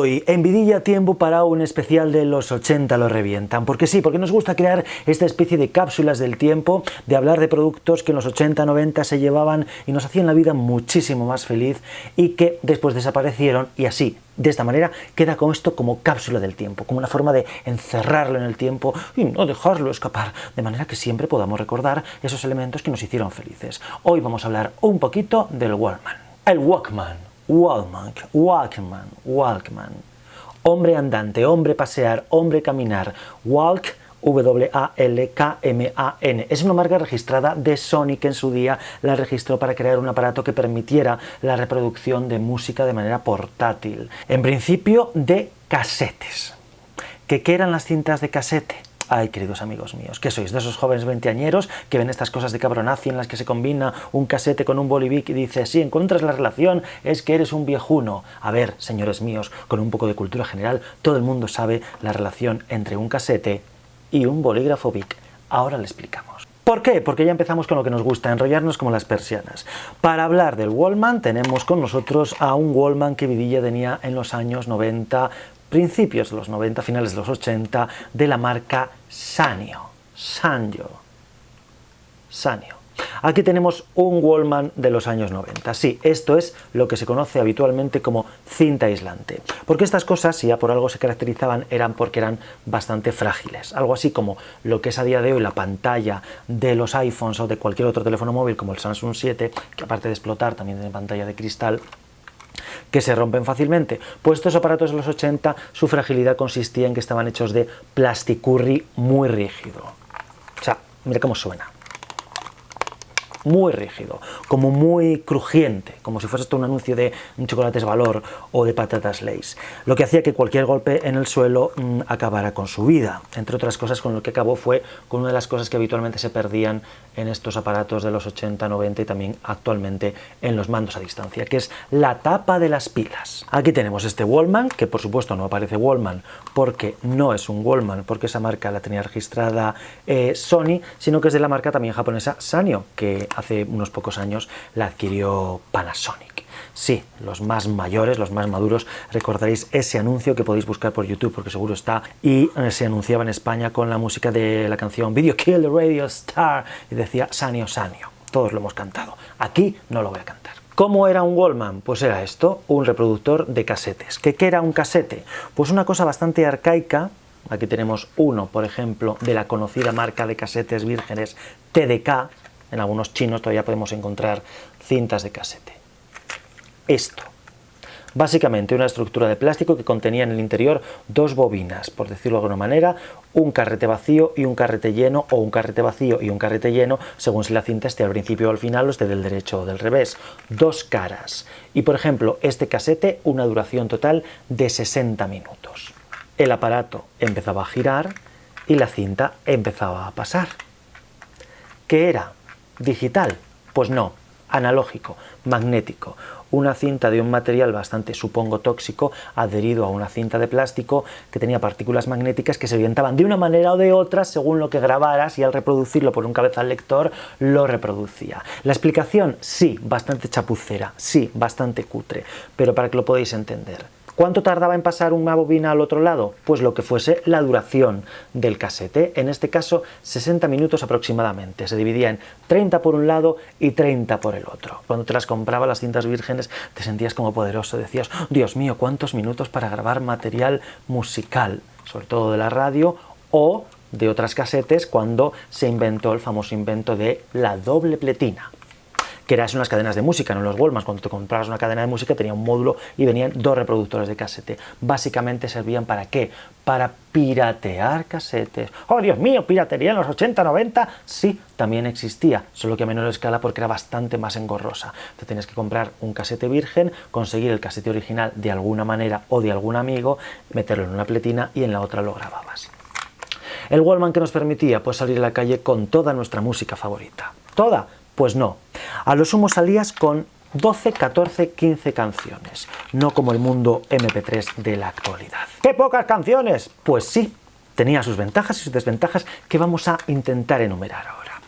Hoy, en Vidilla, tiempo para un especial de los 80 lo revientan. Porque sí, porque nos gusta crear esta especie de cápsulas del tiempo, de hablar de productos que en los 80, 90 se llevaban y nos hacían la vida muchísimo más feliz y que después desaparecieron y así, de esta manera, queda con esto como cápsula del tiempo, como una forma de encerrarlo en el tiempo y no dejarlo escapar, de manera que siempre podamos recordar esos elementos que nos hicieron felices. Hoy vamos a hablar un poquito del Walkman. El Walkman. Walkman. Hombre andante, hombre pasear, hombre caminar. Walk, W-A-L-K-M-A-N. Es una marca registrada de Sony que en su día la registró para crear un aparato que permitiera la reproducción de música de manera portátil. En principio de casetes. ¿Qué eran las cintas de casete? Ay, queridos amigos míos, ¿qué sois? De esos jóvenes veinteañeros que ven estas cosas de cabronazi en las que se combina un casete con un bolivic y dice, si encuentras la relación es que eres un viejuno. A ver, señores míos, con un poco de cultura general, todo el mundo sabe la relación entre un casete y un bolígrafo Bic. Ahora le explicamos. ¿Por qué? Porque ya empezamos con lo que nos gusta, enrollarnos como las persianas. Para hablar del Walkman tenemos con nosotros a un Walkman que Vidilla tenía en los años 90, principios de los 90, finales de los 80, de la marca Sanyo. Aquí tenemos un Walkman de los años 90. Sí, esto es lo que se conoce habitualmente como cinta aislante. Porque estas cosas, si ya por algo se caracterizaban, eran porque eran bastante frágiles. Algo así como lo que es a día de hoy la pantalla de los iPhones o de cualquier otro teléfono móvil como el Samsung 7, que aparte de explotar también tiene pantalla de cristal, que se rompen fácilmente. Pues estos aparatos de los 80, su fragilidad consistía en que estaban hechos de plasticurri muy rígido. O sea, mira cómo suena. Muy rígido, como muy crujiente, como si fuese esto un anuncio de chocolates Valor o de patatas Lay's. Lo que hacía que cualquier golpe en el suelo acabara con su vida. Entre otras cosas, con lo que acabó fue con una de las cosas que habitualmente se perdían en estos aparatos de los 80, 90 y también actualmente en los mandos a distancia, que es la tapa de las pilas. Aquí tenemos este Walkman, que por supuesto no aparece Walkman porque no es un Walkman, porque esa marca la tenía registrada Sony, sino que es de la marca también japonesa Sanyo, que hace unos pocos años la adquirió Panasonic. Sí, los más mayores, los más maduros, recordaréis ese anuncio que podéis buscar por YouTube, porque seguro está, y se anunciaba en España con la música de la canción Video Kill the Radio Star, y decía Sanyo. Todos lo hemos cantado. Aquí no lo voy a cantar. ¿Cómo era un Walkman? Pues era esto, un reproductor de casetes. ¿Qué era un casete? Pues una cosa bastante arcaica. Aquí tenemos uno, por ejemplo, de la conocida marca de casetes vírgenes TDK. En algunos chinos todavía podemos encontrar cintas de casete. Esto. Básicamente una estructura de plástico que contenía en el interior dos bobinas, por decirlo de alguna manera, un carrete vacío y un carrete lleno, o un carrete vacío y un carrete lleno, según si la cinta esté al principio o al final, o esté del derecho o del revés. Dos caras. Y por ejemplo, este casete, una duración total de 60 minutos. El aparato empezaba a girar y la cinta empezaba a pasar. ¿Qué era? ¿Digital? Pues no, analógico, magnético. Una cinta de un material bastante, supongo, tóxico, adherido a una cinta de plástico que tenía partículas magnéticas que se orientaban de una manera o de otra según lo que grabaras, y al reproducirlo por un cabezal lector lo reproducía. La explicación, sí, bastante chapucera, sí, bastante cutre, pero para que lo podáis entender. ¿Cuánto tardaba en pasar una bobina al otro lado? Pues lo que fuese la duración del casete, en este caso 60 minutos aproximadamente. Se dividía en 30 por un lado y 30 por el otro. Cuando te las compraba las cintas vírgenes te sentías como poderoso, decías, Dios mío, cuántos minutos para grabar material musical, sobre todo de la radio o de otras casetes, cuando se inventó el famoso invento de la doble pletina, que eran unas cadenas de música, no los Walkmans. Cuando te comprabas una cadena de música tenía un módulo y venían dos reproductores de casete. Básicamente servían ¿para qué? Para piratear casetes. ¡Oh, Dios mío! ¿Piratería en los 80, 90? Sí, también existía, solo que a menor escala porque era bastante más engorrosa. Te tenías que comprar un casete virgen, conseguir el casete original de alguna manera o de algún amigo, meterlo en una pletina y en la otra lo grababas. ¿El Walkman que nos permitía? Pues salir a la calle con toda nuestra música favorita. ¿Toda? Pues no. A lo sumo salías con 12, 14, 15 canciones, no como el mundo MP3 de la actualidad. ¡Qué pocas canciones! Pues sí, tenía sus ventajas y sus desventajas que vamos a intentar enumerar ahora.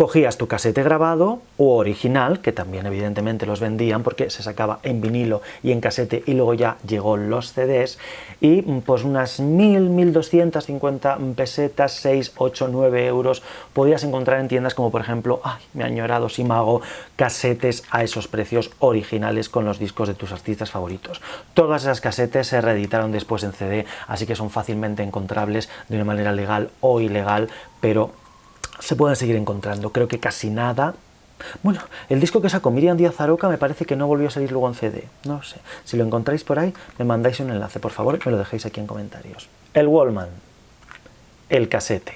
Cogías tu casete grabado o original, que también evidentemente los vendían porque se sacaba en vinilo y en casete y luego ya llegó los CDs, y pues unas 1.250 pesetas, 6, 8, 9 euros podías encontrar en tiendas como por ejemplo, ay, me ha añorado Simago, casetes a esos precios originales con los discos de tus artistas favoritos. Todas esas casetes se reeditaron después en CD, así que son fácilmente encontrables de una manera legal o ilegal, pero se pueden seguir encontrando. Creo que casi nada. Bueno, el disco que sacó Miriam Díaz Aroca me parece que no volvió a salir luego en CD. No sé. Si lo encontráis por ahí, me mandáis un enlace, por favor, me lo dejéis aquí en comentarios. El Walkman. El casete.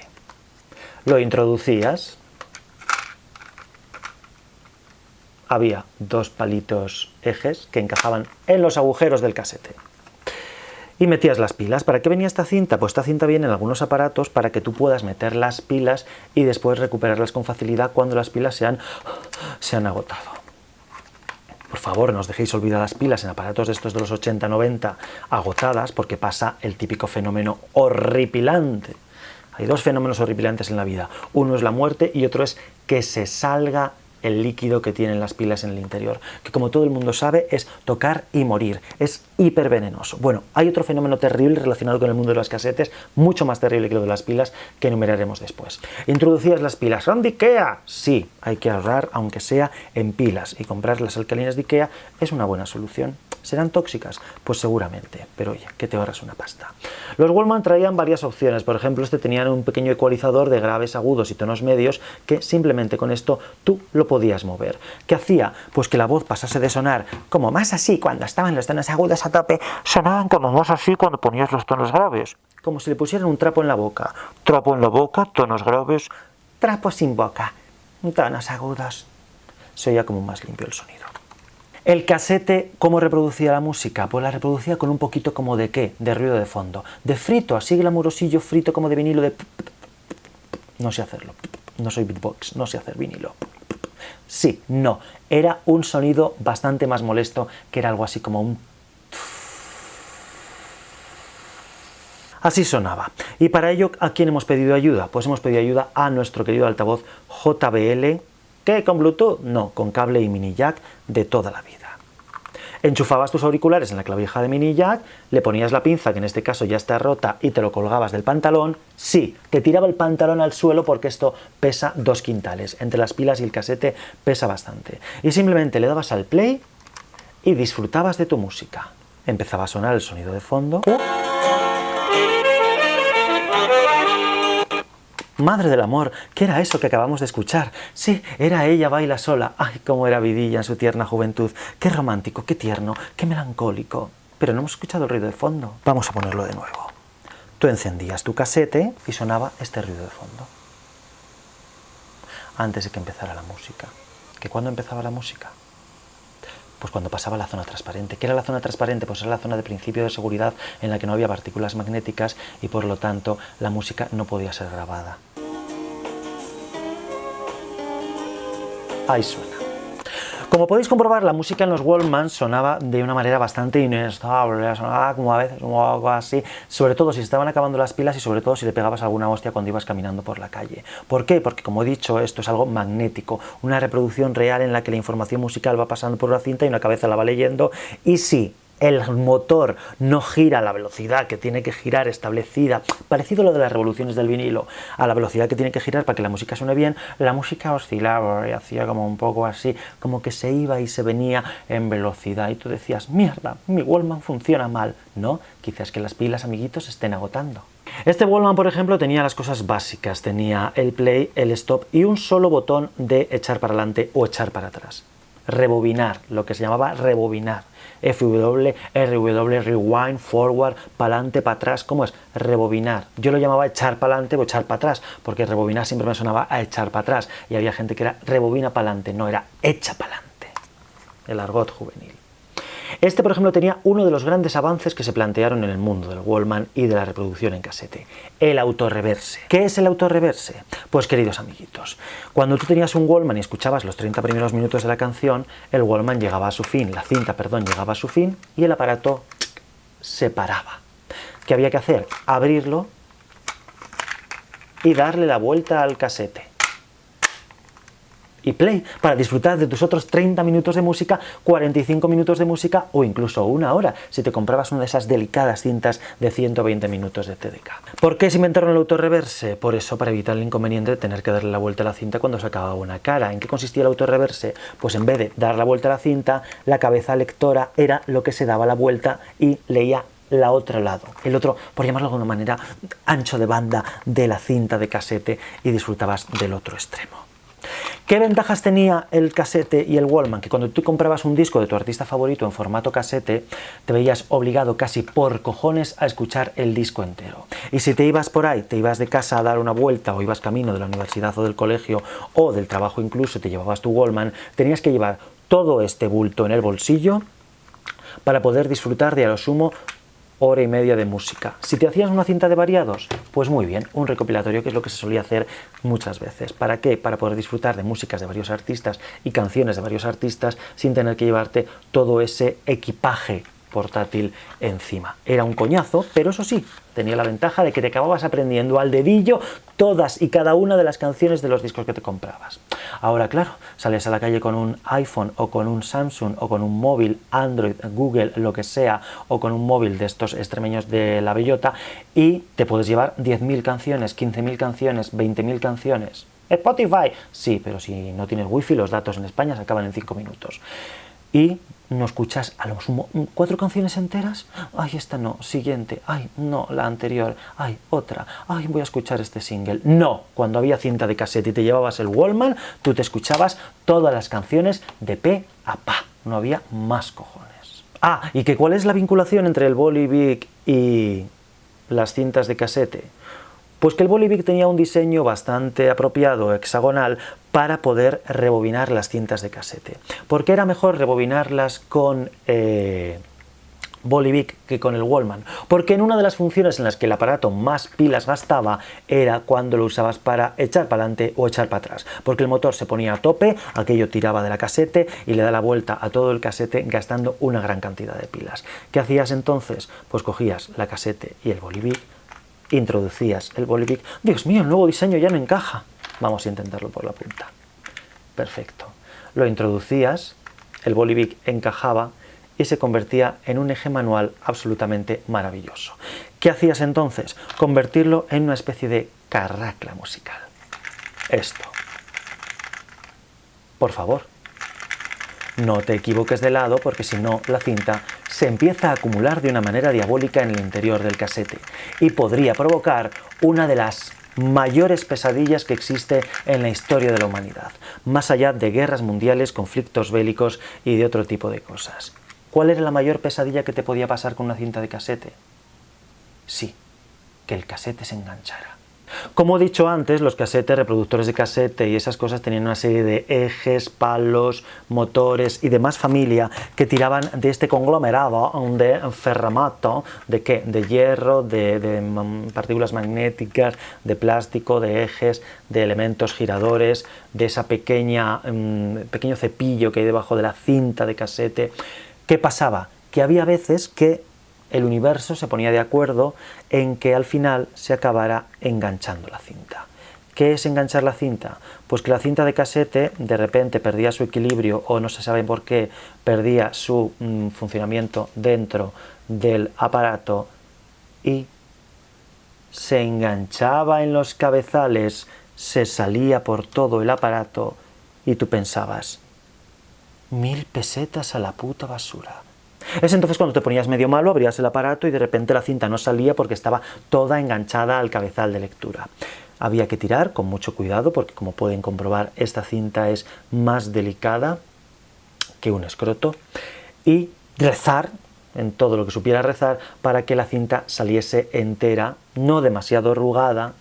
Lo introducías. Había dos palitos ejes que encajaban en los agujeros del casete. Y metías las pilas. ¿Para qué venía esta cinta? Pues esta cinta viene en algunos aparatos para que tú puedas meter las pilas y después recuperarlas con facilidad cuando las pilas se han agotado. Por favor, no os dejéis olvidar las pilas en aparatos de estos de los 80-90 agotadas, porque pasa el típico fenómeno horripilante. Hay dos fenómenos horripilantes en la vida. Uno es la muerte y otro es que se salga el líquido que tienen las pilas en el interior, que como todo el mundo sabe es tocar y morir, es hipervenenoso. Bueno, hay otro fenómeno terrible relacionado con el mundo de las casetes, mucho más terrible que lo de las pilas, que enumeraremos después. Introducías las pilas. ¿Son de Ikea? Sí, hay que ahorrar, aunque sea en pilas, y comprar las alcalinas de Ikea es una buena solución. ¿Serán tóxicas? Pues seguramente, pero oye, que te ahorras una pasta. Los Walkman traían varias opciones, por ejemplo, este tenían un pequeño ecualizador de graves, agudos y tonos medios, que simplemente con esto tú lo podías mover. ¿Qué hacía? Pues que la voz pasase de sonar como más así cuando estaban los tonos agudos a tope, sonaban como más así cuando ponías los tonos graves. Como si le pusieran un trapo en la boca. Trapo en la boca, tonos graves, trapo sin boca, tonos agudos. Se oía como más limpio el sonido. El casete, ¿cómo reproducía la música? Pues la reproducía con un poquito como de ¿qué? De ruido de fondo. De frito, así glamurosillo, frito como de vinilo, de... No sé hacerlo. No soy beatbox, no sé hacer vinilo. Sí, no. Era un sonido bastante más molesto, que era algo así como un... Así sonaba. Y para ello, ¿a quién hemos pedido ayuda? Pues hemos pedido ayuda a nuestro querido altavoz JBL, ¿qué? ¿Con Bluetooth? No, con cable y mini jack de toda la vida. Enchufabas tus auriculares en la clavija de mini jack, le ponías la pinza, que en este caso ya está rota, y te lo colgabas del pantalón. Sí, te tiraba el pantalón al suelo porque esto pesa 2 quintales. Entre las pilas y el casete pesa bastante. Y simplemente le dabas al play y disfrutabas de tu música. Empezaba a sonar el sonido de fondo. Madre del amor, ¿qué era eso que acabamos de escuchar? Sí, era Ella baila sola. Ay, cómo era Vidilla en su tierna juventud. Qué romántico, qué tierno, qué melancólico. Pero no hemos escuchado el ruido de fondo. Vamos a ponerlo de nuevo. Tú encendías tu casete y sonaba este ruido de fondo. Antes de que empezara la música. ¿Que cuándo empezaba la música? Pues cuando pasaba la zona transparente. ¿Qué era la zona transparente? Pues era la zona de principio de seguridad en la que no había partículas magnéticas y por lo tanto la música no podía ser grabada. Ahí suena. Como podéis comprobar, la música en los Walkman sonaba de una manera bastante inestable, sonaba como a veces o algo así, sobre todo si estaban acabando las pilas y sobre todo si le pegabas alguna hostia cuando ibas caminando por la calle. ¿Por qué? Porque como he dicho, esto es algo magnético, una reproducción real en la que la información musical va pasando por una cinta y una cabeza la va leyendo, y sí, el motor no gira a la velocidad que tiene que girar establecida, parecido a lo de las revoluciones del vinilo, a la velocidad que tiene que girar para que la música suene bien, la música oscilaba y hacía como un poco así, como que se iba y se venía en velocidad, y tú decías, mierda, mi Walkman funciona mal. No, quizás que las pilas, amiguitos, se estén agotando. Este Walkman, por ejemplo, tenía las cosas básicas, tenía el play, el stop y un solo botón de echar para adelante o echar para atrás. Rebobinar, lo que se llamaba rebobinar. FW, RW, rewind, forward, para adelante, para atrás. ¿Cómo es? Rebobinar. Yo lo llamaba echar para adelante o echar para atrás, porque rebobinar siempre me sonaba a echar para atrás. Y había gente que era rebobina para adelante, no, era echa para adelante. El argot juvenil. Este, por ejemplo, tenía uno de los grandes avances que se plantearon en el mundo del Walkman y de la reproducción en casete, el autorreverse. ¿Qué es el autorreverse? Pues, queridos amiguitos, cuando tú tenías un Walkman y escuchabas los 30 primeros minutos de la canción, el Walkman llegaba a su fin, la cinta, perdón, llegaba a su fin y el aparato se paraba. ¿Qué había que hacer? Abrirlo y darle la vuelta al casete. y play, para disfrutar de tus otros 30 minutos de música, 45 minutos de música o incluso una hora, si te comprabas una de esas delicadas cintas de 120 minutos de TDK. ¿Por qué se inventaron el autorreverse? Por eso, para evitar el inconveniente de tener que darle la vuelta a la cinta cuando se acababa una cara. ¿En qué consistía el autorreverse? Pues en vez de dar la vuelta a la cinta, la cabeza lectora era lo que se daba la vuelta y leía la otro lado, el otro, por llamarlo de alguna manera, ancho de banda de la cinta de casete, y disfrutabas del otro extremo. ¿Qué ventajas tenía el casete y el Walkman? Que cuando tú comprabas un disco de tu artista favorito en formato casete, te veías obligado casi por cojones a escuchar el disco entero. Y si te ibas por ahí, te ibas de casa a dar una vuelta, o ibas camino de la universidad o del colegio, o del trabajo incluso, te llevabas tu Walkman, tenías que llevar todo este bulto en el bolsillo para poder disfrutar de a lo sumo hora y media de música. Si te hacías una cinta de variados, pues muy bien, un recopilatorio, que es lo que se solía hacer muchas veces. ¿Para qué? Para poder disfrutar de músicas de varios artistas y canciones de varios artistas sin tener que llevarte todo ese equipaje portátil encima. Era un coñazo, pero eso sí, tenía la ventaja de que te acababas aprendiendo al dedillo todas y cada una de las canciones de los discos que te comprabas. Ahora, claro, sales a la calle con un iPhone o con un Samsung o con un móvil Android, Google, lo que sea, o con un móvil de estos extremeños de la bellota, y te puedes llevar 10.000 canciones, 15.000 canciones, 20.000 canciones. Spotify, sí, pero si no tienes wifi, los datos en España se acaban en 5 minutos. Y no escuchas a lo sumo 4 canciones enteras. Ay, esta no, siguiente, ay, no, la anterior, ay, otra, ay, voy a escuchar este single. No, cuando había cinta de cassette y te llevabas el Walkman, tú te escuchabas todas las canciones de pe a pa, no había más cojones. Ah, ¿y que cuál es la vinculación entre el Bolivic y las cintas de casete? Pues que el Bolivic tenía un diseño bastante apropiado, hexagonal, para poder rebobinar las cintas de casete. ¿Por qué era mejor rebobinarlas con Bolivic que con el Walkman? Porque en una de las funciones en las que el aparato más pilas gastaba era cuando lo usabas para echar para adelante o echar para atrás, porque el motor se ponía a tope, aquello tiraba de la casete y le da la vuelta a todo el casete gastando una gran cantidad de pilas. ¿Qué hacías entonces? Pues cogías la casete y el Bolivic, introducías el Bolivic. Dios mío, el nuevo diseño ya no encaja. Vamos a intentarlo por la punta. Perfecto. Lo introducías, el Bolivic encajaba y se convertía en un eje manual absolutamente maravilloso. ¿Qué hacías entonces? Convertirlo en una especie de carracla musical. Esto. Por favor, no te equivoques de lado, porque si no, la cinta se empieza a acumular de una manera diabólica en el interior del casete y podría provocar una de las mayores pesadillas que existe en la historia de la humanidad, más allá de guerras mundiales, conflictos bélicos y de otro tipo de cosas. ¿Cuál era la mayor pesadilla que te podía pasar con una cinta de casete? Sí, que el casete se enganchara. Como he dicho antes, los casetes, reproductores de casete y esas cosas tenían una serie de ejes, palos, motores y demás familia que tiraban de este conglomerado de ferramato, ¿de qué? De hierro, de partículas magnéticas, de plástico, de ejes, de elementos giradores, de esa pequeño cepillo que hay debajo de la cinta de casete. ¿Qué pasaba? Que había veces que el universo se ponía de acuerdo en que al final se acabara enganchando la cinta. ¿Qué es enganchar la cinta? Pues que la cinta de casete de repente perdía su equilibrio, o no se sabe por qué, perdía su funcionamiento dentro del aparato y se enganchaba en los cabezales, se salía por todo el aparato y tú pensabas, 1000 pesetas a la puta basura. Es entonces cuando te ponías medio malo, abrías el aparato y de repente la cinta no salía porque estaba toda enganchada al cabezal de lectura. Había que tirar con mucho cuidado porque, como pueden comprobar, esta cinta es más delicada que un escroto, y rezar en todo lo que supiera rezar para que la cinta saliese entera, no demasiado arrugada,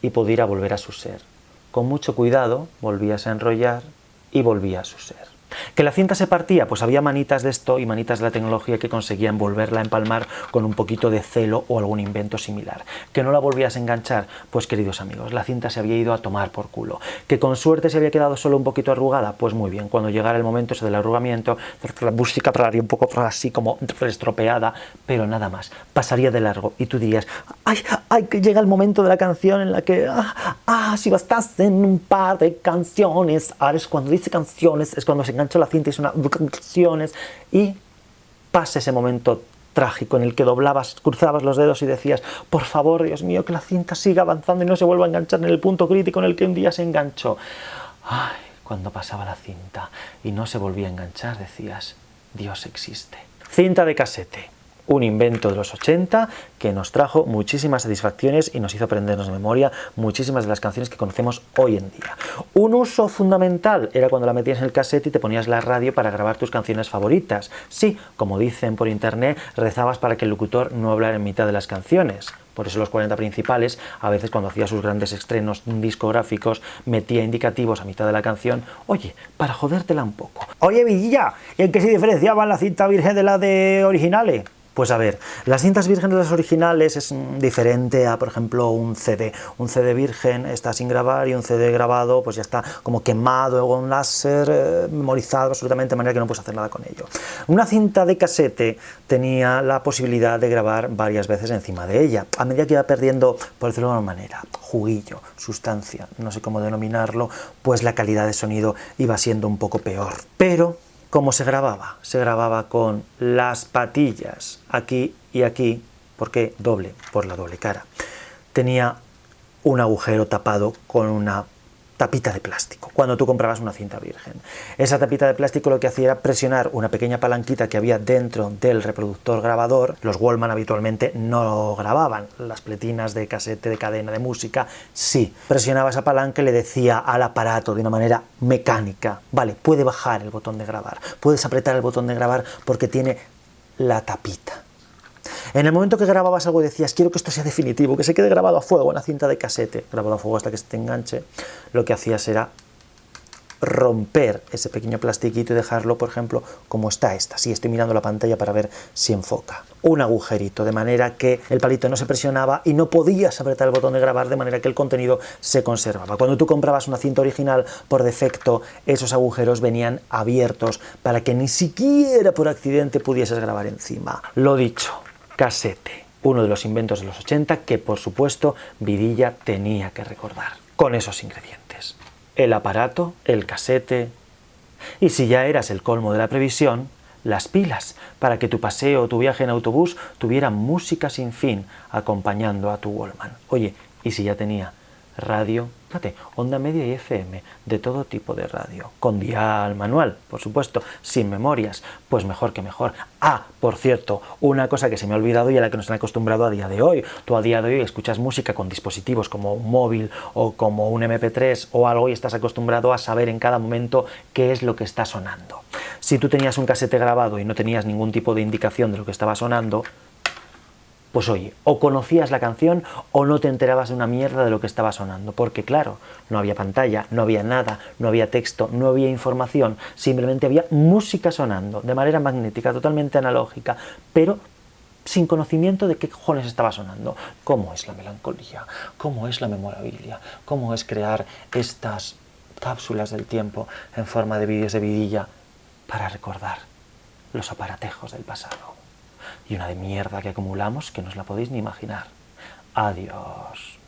y pudiera volver a su ser. Con mucho cuidado volvías a enrollar y volvía a su ser. ¿Que la cinta se partía? Pues había manitas de esto y manitas de la tecnología que conseguían volverla a empalmar con un poquito de celo o algún invento similar. ¿Que no la volvías a enganchar? Pues queridos amigos, la cinta se había ido a tomar por culo. ¿Que con suerte se había quedado solo un poquito arrugada? Pues muy bien, cuando llegara el momento ese del arrugamiento, la música traería un poco así como estropeada, pero nada más, pasaría de largo y tú dirías, ¡ay, que llega el momento de la canción en la que, si bastasen un par de canciones! Ahora es cuando dice canciones, es cuando se engancha la cinta y suena canciones, y pasa ese momento trágico en el que cruzabas los dedos y decías, por favor, Dios mío, que la cinta siga avanzando y no se vuelva a enganchar en el punto crítico en el que un día se enganchó. Ay, cuando pasaba la cinta y no se volvía a enganchar, decías, Dios existe. Cinta de casete. Un invento de los 80 que nos trajo muchísimas satisfacciones y nos hizo aprendernos de memoria muchísimas de las canciones que conocemos hoy en día. Un uso fundamental era cuando la metías en el casete y te ponías la radio para grabar tus canciones favoritas. Sí, como dicen por internet, rezabas para que el locutor no hablara en mitad de las canciones. Por eso los 40 principales, a veces cuando hacía sus grandes estrenos discográficos, metía indicativos a mitad de la canción, oye, para jodértela un poco. Oye, Vidilla, ¿y en qué se diferenciaba la cinta virgen de la de originales? Pues a ver, las cintas vírgenes de las originales es diferente a, por ejemplo, un CD. Un CD virgen está sin grabar y un CD grabado pues ya está como quemado con un láser, memorizado absolutamente, de manera que no puedes hacer nada con ello. Una cinta de casete tenía la posibilidad de grabar varias veces encima de ella. A medida que iba perdiendo, por decirlo de alguna manera, juguillo, sustancia, no sé cómo denominarlo, pues la calidad de sonido iba siendo un poco peor. Pero ¿cómo se grababa? Se grababa con las patillas, aquí y aquí, porque doble, por la doble cara. Tenía un agujero tapado con una tapita de plástico, cuando tú comprabas una cinta virgen. Esa tapita de plástico lo que hacía era presionar una pequeña palanquita que había dentro del reproductor grabador. Los Walkman habitualmente no grababan, las pletinas de casete de cadena de música sí. Presionaba esa palanca y le decía al aparato de una manera mecánica, vale, puede bajar el botón de grabar, puedes apretar el botón de grabar porque tiene la tapita. En el momento que grababas algo decías, quiero que esto sea definitivo, que se quede grabado a fuego en la cinta de casete, grabado a fuego hasta que se te enganche, lo que hacías era romper ese pequeño plastiquito y dejarlo, por ejemplo, como está esta. Sí, estoy mirando la pantalla para ver si enfoca. Un agujerito, de manera que el palito no se presionaba y no podías apretar el botón de grabar, de manera que el contenido se conservaba. Cuando tú comprabas una cinta original, por defecto, esos agujeros venían abiertos para que ni siquiera por accidente pudieses grabar encima. Lo dicho, casete, uno de los inventos de los 80 que, por supuesto, Vidilla tenía que recordar. Con esos ingredientes. El aparato, el casete, y si ya eras el colmo de la previsión, las pilas, para que tu paseo o tu viaje en autobús tuviera música sin fin acompañando a tu Walkman. Oye, y si ya tenía radio, fíjate, onda media y FM, de todo tipo de radio, con dial manual, por supuesto, sin memorias, pues mejor que mejor. Por cierto, una cosa que se me ha olvidado y a la que nos han acostumbrado a día de hoy. Tú a día de hoy escuchas música con dispositivos como un móvil o como un MP3 o algo y estás acostumbrado a saber en cada momento qué es lo que está sonando. Si tú tenías un casete grabado y no tenías ningún tipo de indicación de lo que estaba sonando, pues oye, o conocías la canción o no te enterabas de una mierda de lo que estaba sonando, porque claro, no había pantalla, no había nada, no había texto, no había información, simplemente había música sonando, de manera magnética, totalmente analógica, pero sin conocimiento de qué cojones estaba sonando. ¿Cómo es la melancolía? ¿Cómo es la memorabilia? ¿Cómo es crear estas cápsulas del tiempo en forma de vídeos de Vidilla para recordar los aparatejos del pasado? Y una de mierda que acumulamos que no os la podéis ni imaginar. Adiós.